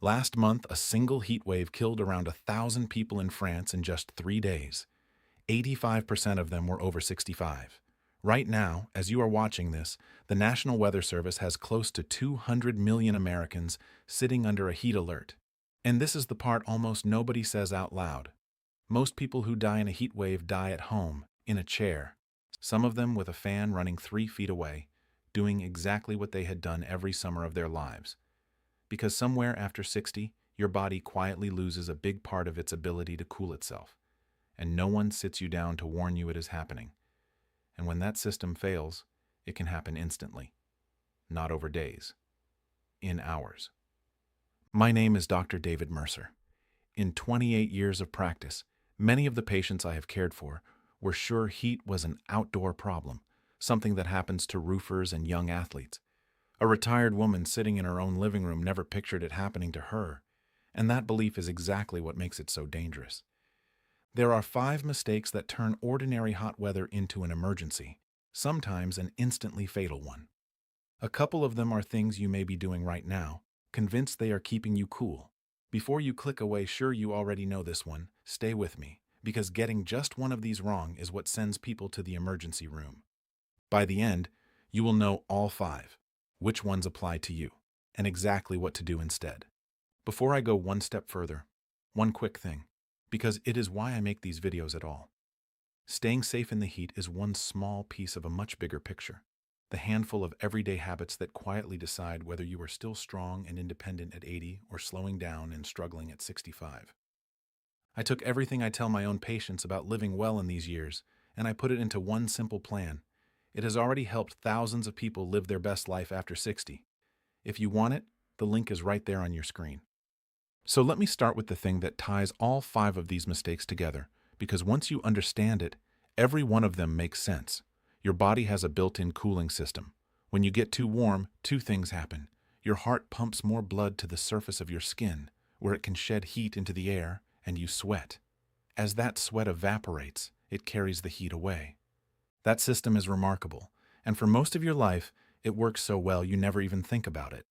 Last month, a single heat wave killed around 1,000 people in France in just 3 days. 85% of them were over 65. Right now, as you are watching this, the National Weather Service has close to 200 million Americans sitting under a heat alert. And this is the part almost nobody says out loud. Most people who die in a heat wave die at home, in a chair. Some of them with a fan running 3 feet away, doing exactly what they had done every summer of their lives. Because somewhere after 60, your body quietly loses a big part of its ability to cool itself. And no one sits you down to warn you it is happening. And when that system fails, it can happen instantly. Not over days. In hours. My name is Dr. David Mercer. In 28 years of practice, many of the patients I have cared for were sure heat was an outdoor problem, something that happens to roofers and young athletes. A retired woman sitting in her own living room never pictured it happening to her, and that belief is exactly what makes it so dangerous. There are 5 mistakes that turn ordinary hot weather into an emergency, sometimes an instantly fatal one. A couple of them are things you may be doing right now, convinced they are keeping you cool. Before you click away, sure you already know this one, stay with me, because getting just one of these wrong is what sends people to the emergency room. By the end, you will know all 5, which ones apply to you, and exactly what to do instead. Before I go one step further, one quick thing, because it is why I make these videos at all. Staying safe in the heat is one small piece of a much bigger picture, the handful of everyday habits that quietly decide whether you are still strong and independent at 80 or slowing down and struggling at 65. I took everything I tell my own patients about living well in these years, and I put it into one simple plan. It has already helped thousands of people live their best life after 60. If you want it, the link is right there on your screen. So let me start with the thing that ties all 5 of these mistakes together, because once you understand it, every one of them makes sense. Your body has a built-in cooling system. When you get too warm, 2 things happen. Your heart pumps more blood to the surface of your skin, where it can shed heat into the air, and you sweat. As that sweat evaporates, it carries the heat away. That system is remarkable, and for most of your life, it works so well you never even think about it.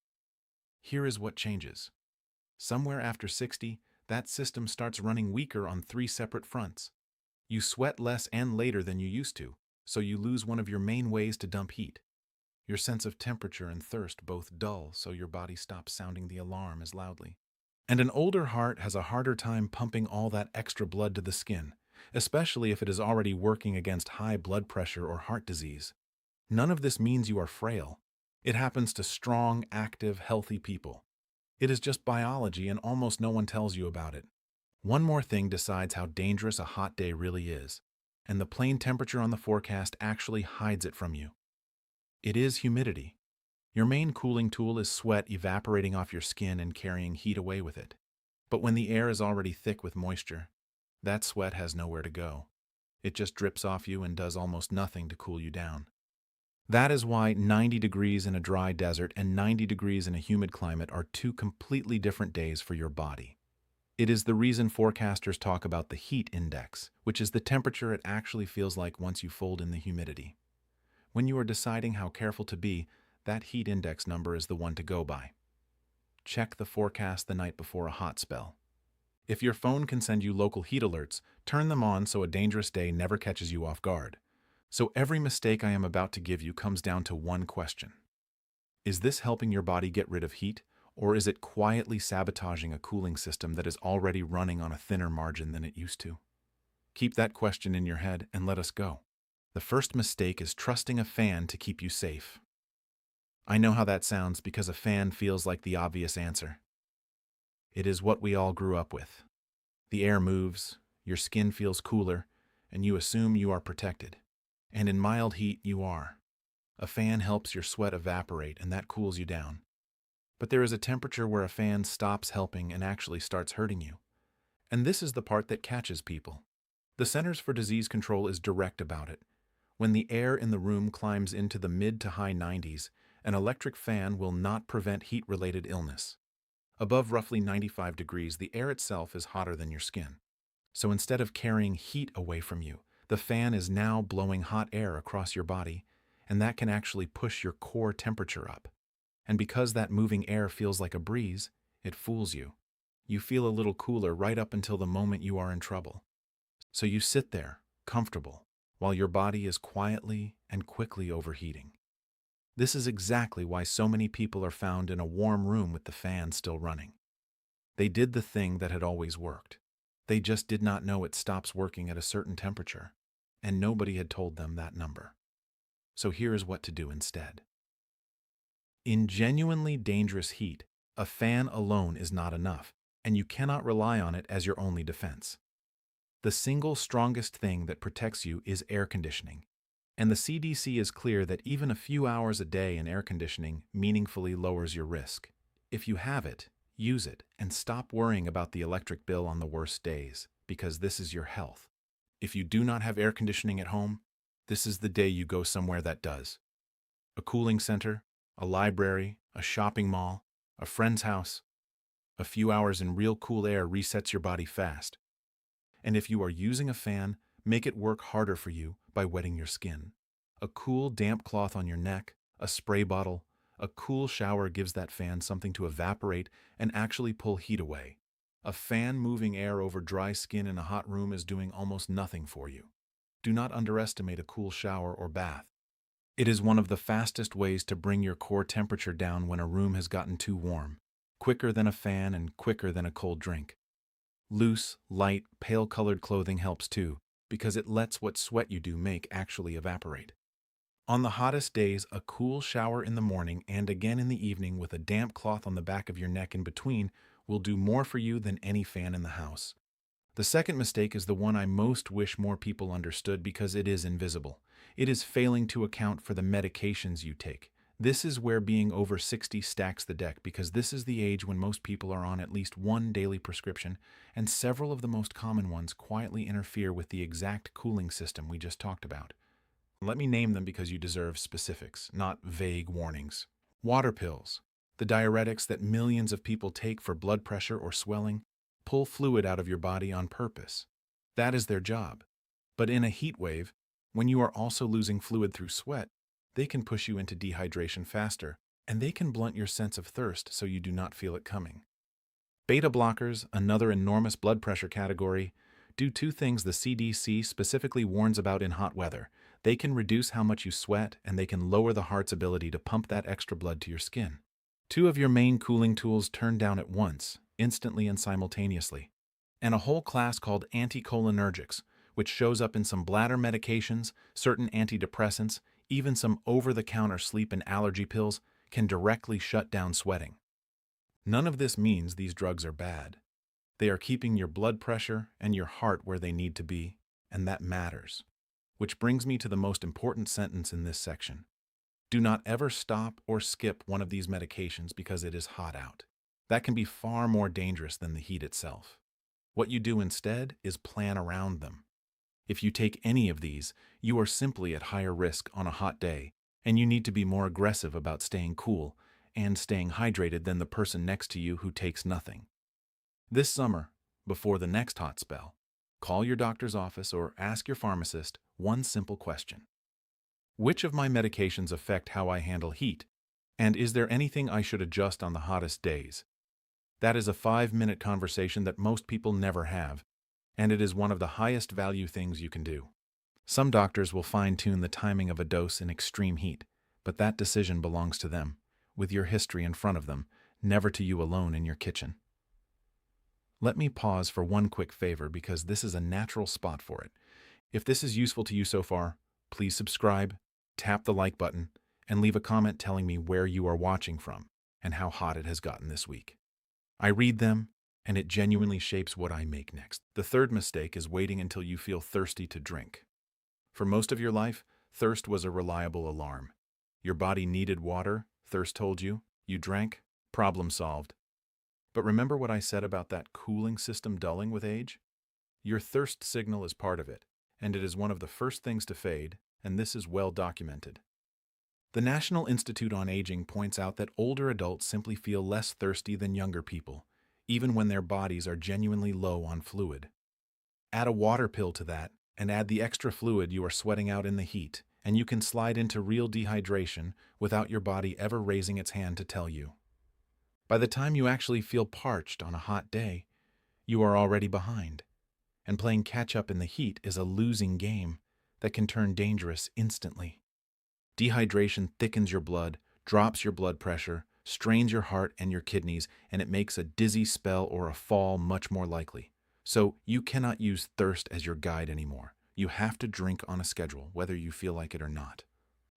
Here is what changes. Somewhere after 60, that system starts running weaker on 3 separate fronts. You sweat less and later than you used to, so you lose one of your main ways to dump heat. Your sense of temperature and thirst both dull, so your body stops sounding the alarm as loudly. And an older heart has a harder time pumping all that extra blood to the skin, especially if it is already working against high blood pressure or heart disease. None of this means you are frail. It happens to strong, active, healthy people. It is just biology, and almost no one tells you about it. One more thing decides how dangerous a hot day really is, and the plain temperature on the forecast actually hides it from you. It is humidity. Your main cooling tool is sweat evaporating off your skin and carrying heat away with it. But when the air is already thick with moisture, that sweat has nowhere to go. It just drips off you and does almost nothing to cool you down. That is why 90 degrees in a dry desert and 90 degrees in a humid climate are 2 completely different days for your body. It is the reason forecasters talk about the heat index, which is the temperature it actually feels like once you fold in the humidity. When you are deciding how careful to be, that heat index number is the one to go by. Check the forecast the night before a hot spell. If your phone can send you local heat alerts, turn them on so a dangerous day never catches you off guard. So every mistake I am about to give you comes down to one question. Is this helping your body get rid of heat, or is it quietly sabotaging a cooling system that is already running on a thinner margin than it used to? Keep that question in your head and let us go. The first mistake is trusting a fan to keep you safe. I know how that sounds because a fan feels like the obvious answer. It is what we all grew up with. The air moves, your skin feels cooler, and you assume you are protected. And in mild heat, you are. A fan helps your sweat evaporate, and that cools you down. But there is a temperature where a fan stops helping and actually starts hurting you. And this is the part that catches people. The Centers for Disease Control is direct about it. When the air in the room climbs into the mid to high 90s, an electric fan will not prevent heat-related illness. Above roughly 95 degrees, the air itself is hotter than your skin. So instead of carrying heat away from you, the fan is now blowing hot air across your body, and that can actually push your core temperature up. And because that moving air feels like a breeze, It fools you. You feel a little cooler right up until the moment you are in trouble. So you sit there, comfortable, while your body is quietly and quickly overheating. This is exactly why so many people are found in a warm room with the fan still running. They did the thing that had always worked. They just did not know it stops working at a certain temperature, and nobody had told them that number. So here is what to do instead. In genuinely dangerous heat, a fan alone is not enough, and you cannot rely on it as your only defense. The single strongest thing that protects you is air conditioning, and the CDC is clear that even a few hours a day in air conditioning meaningfully lowers your risk. If you have it, use it, and stop worrying about the electric bill on the worst days, because this is your health. If you do not have air conditioning at home, this is the day you go somewhere that does. A cooling center, a library, a shopping mall, a friend's house. A few hours in real cool air resets your body fast. And if you are using a fan, make it work harder for you by wetting your skin. A cool, damp cloth on your neck, a spray bottle, a cool shower gives that fan something to evaporate and actually pull heat away. A fan moving air over dry skin in a hot room is doing almost nothing for you. Do not underestimate a cool shower or bath. It is one of the fastest ways to bring your core temperature down when a room has gotten too warm, quicker than a fan and quicker than a cold drink. Loose, light, pale-colored clothing helps too, because it lets what sweat you do make actually evaporate. On the hottest days, a cool shower in the morning and again in the evening with a damp cloth on the back of your neck in between will do more for you than any fan in the house. The second mistake is the one I most wish more people understood because it is invisible. It is failing to account for the medications you take. This is where being over 60 stacks the deck because this is the age when most people are on at least one daily prescription, and several of the most common ones quietly interfere with the exact cooling system we just talked about. Let me name them because you deserve specifics, not vague warnings. Water pills, the diuretics that millions of people take for blood pressure or swelling, pull fluid out of your body on purpose. That is their job. But in a heat wave, when you are also losing fluid through sweat, they can push you into dehydration faster, and they can blunt your sense of thirst so you do not feel it coming. Beta blockers, another enormous blood pressure category, do two things the CDC specifically warns about in hot weather. They can reduce how much you sweat, and they can lower the heart's ability to pump that extra blood to your skin. Two of your main cooling tools turn down at once, instantly and simultaneously. And a whole class called anticholinergics, which shows up in some bladder medications, certain antidepressants, even some over-the-counter sleep and allergy pills, can directly shut down sweating. None of this means these drugs are bad. They are keeping your blood pressure and your heart where they need to be, and that matters. Which brings me to the most important sentence in this section. Do not ever stop or skip one of these medications because it is hot out. That can be far more dangerous than the heat itself. What you do instead is plan around them. If you take any of these, you are simply at higher risk on a hot day, and you need to be more aggressive about staying cool and staying hydrated than the person next to you who takes nothing. This summer, before the next hot spell, call your doctor's office or ask your pharmacist one simple question. Which of my medications affect how I handle heat? And is there anything I should adjust on the hottest days? That is a 5-minute conversation that most people never have, and it is one of the highest value things you can do. Some doctors will fine-tune the timing of a dose in extreme heat, but that decision belongs to them, with your history in front of them, never to you alone in your kitchen. Let me pause for one quick favor because this is a natural spot for it. If this is useful to you so far, please subscribe, tap the like button, and leave a comment telling me where you are watching from and how hot it has gotten this week. I read them, and it genuinely shapes what I make next. The third mistake is waiting until you feel thirsty to drink. For most of your life, thirst was a reliable alarm. Your body needed water, thirst told you, you drank, problem solved. But remember what I said about that cooling system dulling with age? Your thirst signal is part of it, and it is one of the first things to fade, and this is well documented. The National Institute on Aging points out that older adults simply feel less thirsty than younger people, even when their bodies are genuinely low on fluid. Add a water pill to that, and add the extra fluid you are sweating out in the heat, and you can slide into real dehydration without your body ever raising its hand to tell you. By the time you actually feel parched on a hot day, you are already behind. And playing catch up in the heat is a losing game that can turn dangerous instantly. Dehydration thickens your blood, drops your blood pressure, strains your heart and your kidneys, and it makes a dizzy spell or a fall much more likely. So you cannot use thirst as your guide anymore. You have to drink on a schedule, whether you feel like it or not.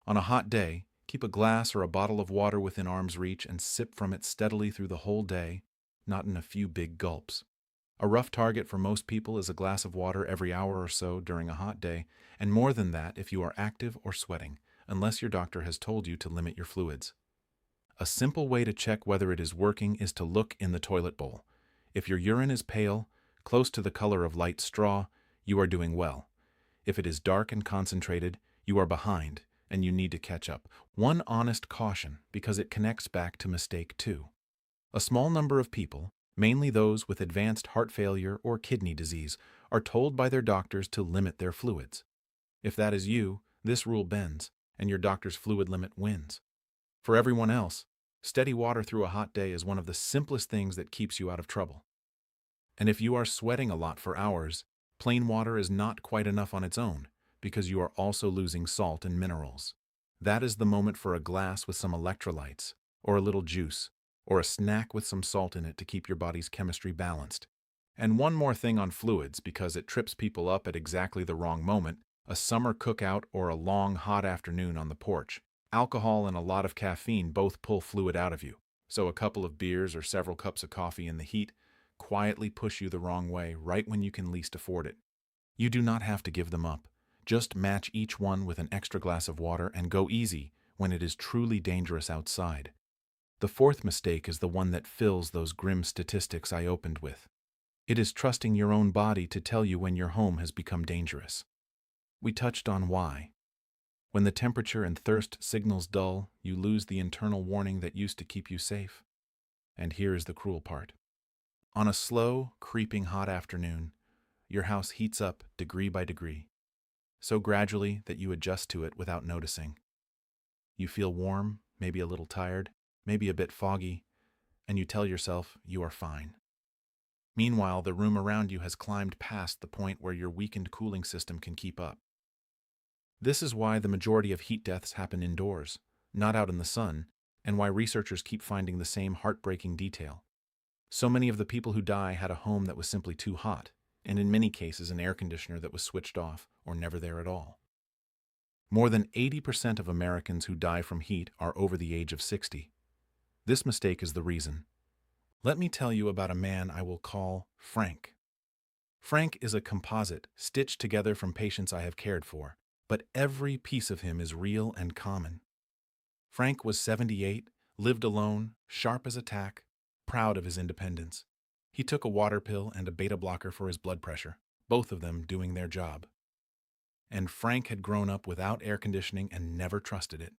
On a hot day, keep a glass or a bottle of water within arm's reach and sip from it steadily through the whole day, not in a few big gulps. A rough target for most people is a glass of water every hour or so during a hot day, and more than that if you are active or sweating, unless your doctor has told you to limit your fluids. A simple way to check whether it is working is to look in the toilet bowl. If your urine is pale, close to the color of light straw, you are doing well. If it is dark and concentrated, you are behind, and you need to catch up. One honest caution, because it connects back to mistake 2. A small number of people, mainly those with advanced heart failure or kidney disease, are told by their doctors to limit their fluids. If that is you, this rule bends, and your doctor's fluid limit wins. For everyone else, steady water through a hot day is one of the simplest things that keeps you out of trouble. And if you are sweating a lot for hours, plain water is not quite enough on its own, because you are also losing salt and minerals. That is the moment for a glass with some electrolytes, or a little juice, or a snack with some salt in it to keep your body's chemistry balanced. And one more thing on fluids, because it trips people up at exactly the wrong moment: a summer cookout or a long, hot afternoon on the porch. Alcohol and a lot of caffeine both pull fluid out of you, so a couple of beers or several cups of coffee in the heat quietly push you the wrong way right when you can least afford it. You do not have to give them up. Just match each one with an extra glass of water and go easy when it is truly dangerous outside. The fourth mistake is the one that fills those grim statistics I opened with. It is trusting your own body to tell you when your home has become dangerous. We touched on why. When the temperature and thirst signals dull, you lose the internal warning that used to keep you safe. And here is the cruel part. On a slow, creeping hot afternoon, your house heats up degree by degree, so gradually that you adjust to it without noticing. You feel warm, maybe a little tired, maybe a bit foggy, and you tell yourself you are fine. Meanwhile, the room around you has climbed past the point where your weakened cooling system can keep up. This is why the majority of heat deaths happen indoors, not out in the sun, and why researchers keep finding the same heartbreaking detail. So many of the people who die had a home that was simply too hot, and in many cases an air conditioner that was switched off or never there at all. More than 80% of Americans who die from heat are over the age of 60. This mistake is the reason. Let me tell you about a man I will call Frank. Frank is a composite stitched together from patients I have cared for, but every piece of him is real and common. Frank was 78, lived alone, sharp as a tack, proud of his independence. He took a water pill and a beta blocker for his blood pressure, both of them doing their job. And Frank had grown up without air conditioning and never trusted it.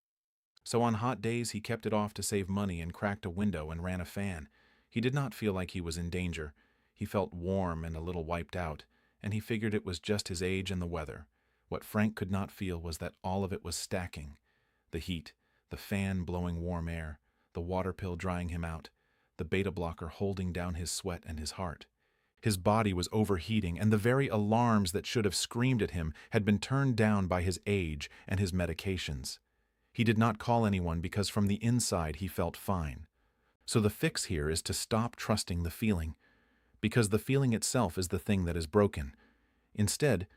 So on hot days he kept it off to save money and cracked a window and ran a fan. He did not feel like he was in danger. He felt warm and a little wiped out, and he figured it was just his age and the weather. What Frank could not feel was that all of it was stacking. The heat, the fan blowing warm air, the water pill drying him out, the beta blocker holding down his sweat and his heart. His body was overheating, and the very alarms that should have screamed at him had been turned down by his age and his medications. He did not call anyone because from the inside he felt fine. So the fix here is to stop trusting the feeling, because the feeling itself is the thing that is broken. Instead,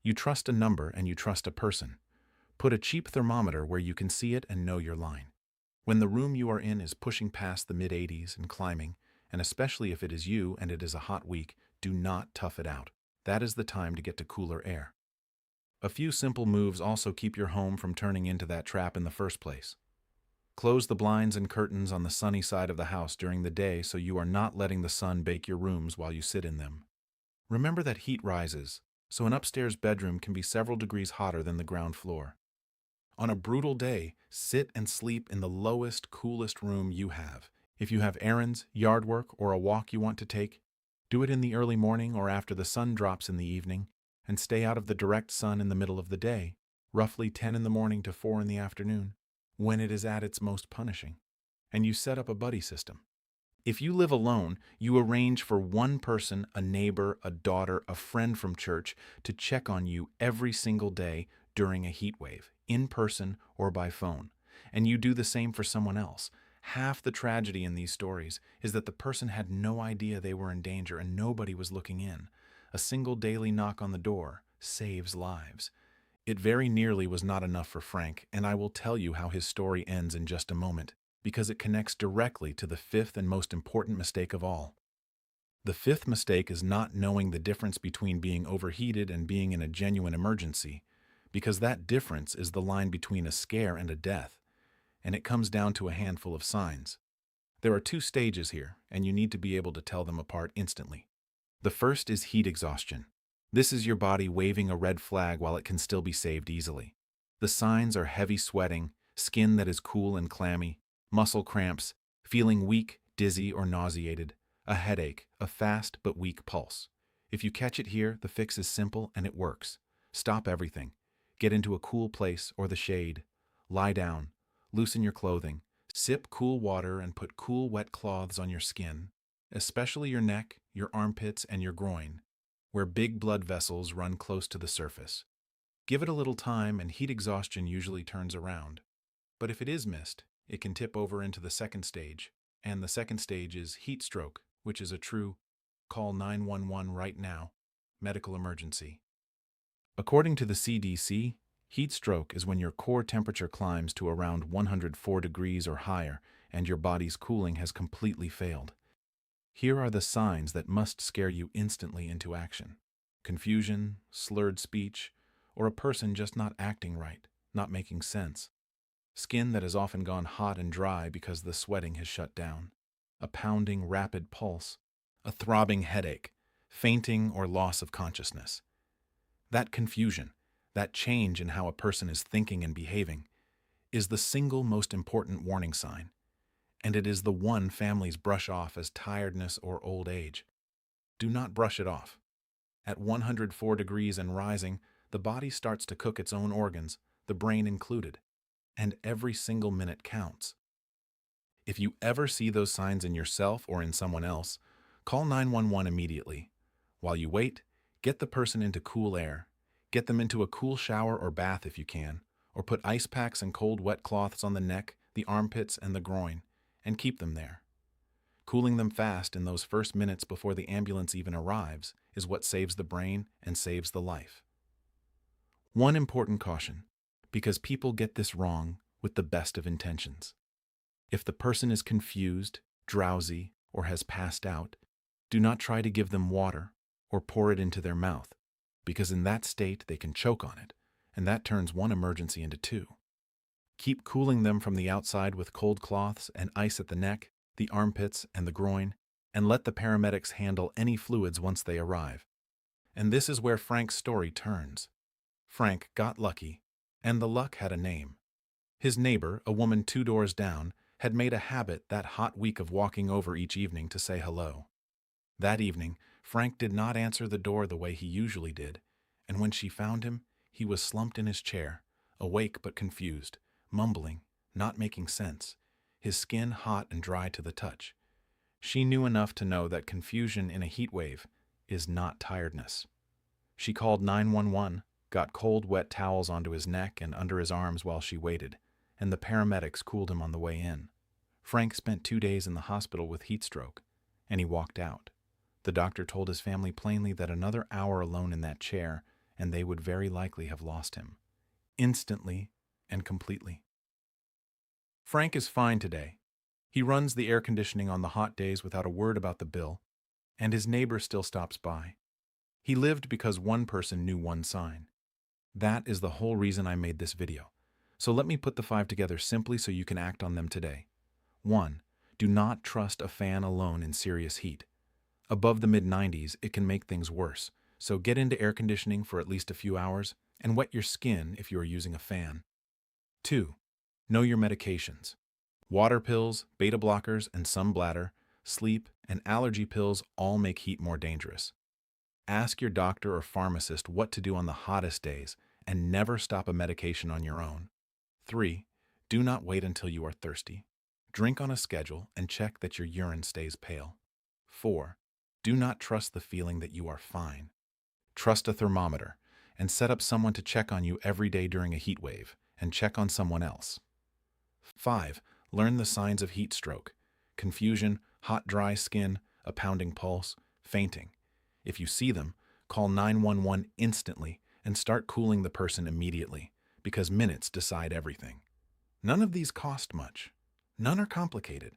you trust a number and you trust a person. Put a cheap thermometer where you can see it and know your line. When the room you are in is pushing past the mid-80s and climbing, and especially if it is you and it is a hot week, do not tough it out. That is the time to get to cooler air. A few simple moves also keep your home from turning into that trap in the first place. Close the blinds and curtains on the sunny side of the house during the day so you are not letting the sun bake your rooms while you sit in them. Remember that heat rises, so an upstairs bedroom can be several degrees hotter than the ground floor. On a brutal day, sit and sleep in the lowest, coolest room you have. If you have errands, yard work, or a walk you want to take, do it in the early morning or after the sun drops in the evening, and stay out of the direct sun in the middle of the day, roughly 10 in the morning to 4 in the afternoon, when it is at its most punishing. And you set up a buddy system. If you live alone, you arrange for one person, a neighbor, a daughter, a friend from church, to check on you every single day during a heat wave, in person or by phone. And you do the same for someone else. Half the tragedy in these stories is that the person had no idea they were in danger and nobody was looking in. A single daily knock on the door saves lives. It very nearly was not enough for Frank, and I will tell you how his story ends in just a moment, because it connects directly to the fifth and most important mistake of all. The fifth mistake is not knowing the difference between being overheated and being in a genuine emergency, because that difference is the line between a scare and a death, and it comes down to a handful of signs. There are two stages here, and you need to be able to tell them apart instantly. The first is heat exhaustion. This is your body waving a red flag while it can still be saved easily. The signs are heavy sweating, skin that is cool and clammy, muscle cramps, feeling weak, dizzy, or nauseated, a headache, a fast but weak pulse. If you catch it here, the fix is simple and it works. Stop everything. Get into a cool place or the shade. Lie down. Loosen your clothing. Sip cool water and put cool, wet cloths on your skin, especially your neck, your armpits, and your groin, where big blood vessels run close to the surface. Give it a little time and heat exhaustion usually turns around. But if it is missed, it can tip over into the second stage, and the second stage is heat stroke, which is a true call 911 right now medical emergency. According to the CDC, heat stroke is when your core temperature climbs to around 104 degrees or higher and your body's cooling has completely failed. Here are the signs that must scare you instantly into action: confusion, slurred speech, or a person just not acting right, not making sense. Skin that has often gone hot and dry because the sweating has shut down. A pounding, rapid pulse. A throbbing headache. Fainting or loss of consciousness. That confusion, that change in how a person is thinking and behaving, is the single most important warning sign, and it is the one families brush off as tiredness or old age. Do not brush it off. At 104 degrees and rising, the body starts to cook its own organs, the brain included, and every single minute counts. If you ever see those signs in yourself or in someone else, call 911 immediately. While you wait, get the person into cool air. Get them into a cool shower or bath if you can, or put ice packs and cold wet cloths on the neck, the armpits, and the groin, and keep them there. Cooling them fast in those first minutes before the ambulance even arrives is what saves the brain and saves the life. One important caution, because people get this wrong with the best of intentions. If the person is confused, drowsy, or has passed out, do not try to give them water or pour it into their mouth, because in that state they can choke on it, and that turns one emergency into two. Keep cooling them from the outside with cold cloths and ice at the neck, the armpits, and the groin, and let the paramedics handle any fluids once they arrive. And this is where Frank's story turns. Frank got lucky, and the luck had a name. His neighbor, a woman 2 doors down, had made a habit that hot week of walking over each evening to say hello. That evening, Frank did not answer the door the way he usually did, and when she found him, he was slumped in his chair, awake but confused, mumbling, not making sense, his skin hot and dry to the touch. She knew enough to know that confusion in a heat wave is not tiredness. She called 911, got cold, wet towels onto his neck and under his arms while she waited, and the paramedics cooled him on the way in. Frank spent 2 days in the hospital with heat stroke, and he walked out. The doctor told his family plainly that another hour alone in that chair, and they would very likely have lost him. Instantly and completely. Frank is fine today. He runs the air conditioning on the hot days without a word about the bill, and his neighbor still stops by. He lived because one person knew one sign. That is the whole reason I made this video. So let me put the 5 together simply so you can act on them today. 1. Do not trust a fan alone in serious heat. Above the mid-90s, it can make things worse, so get into air conditioning for at least a few hours and wet your skin if you are using a fan. 2. Know your medications. Water pills, beta blockers, and some bladder, sleep, and allergy pills all make heat more dangerous. Ask your doctor or pharmacist what to do on the hottest days and never stop a medication on your own. 3. Do not wait until you are thirsty. Drink on a schedule and check that your urine stays pale. 4. Do not trust the feeling that you are fine. Trust a thermometer and set up someone to check on you every day during a heat wave and check on someone else. 5. Learn the signs of heat stroke: confusion, hot dry skin, a pounding pulse, fainting. If you see them, call 911 instantly and start cooling the person immediately, because minutes decide everything. None of these cost much. None are complicated.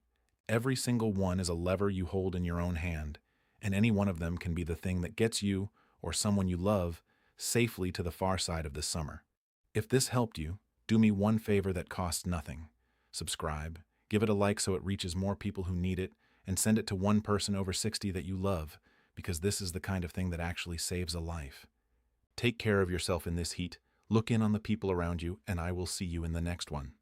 Every single one is a lever you hold in your own hand, and any one of them can be the thing that gets you, or someone you love, safely to the far side of this summer. If this helped you, do me one favor that costs nothing. Subscribe, give it a like so it reaches more people who need it, and send it to one person over 60 that you love, because this is the kind of thing that actually saves a life. Take care of yourself in this heat, look in on the people around you, and I will see you in the next one.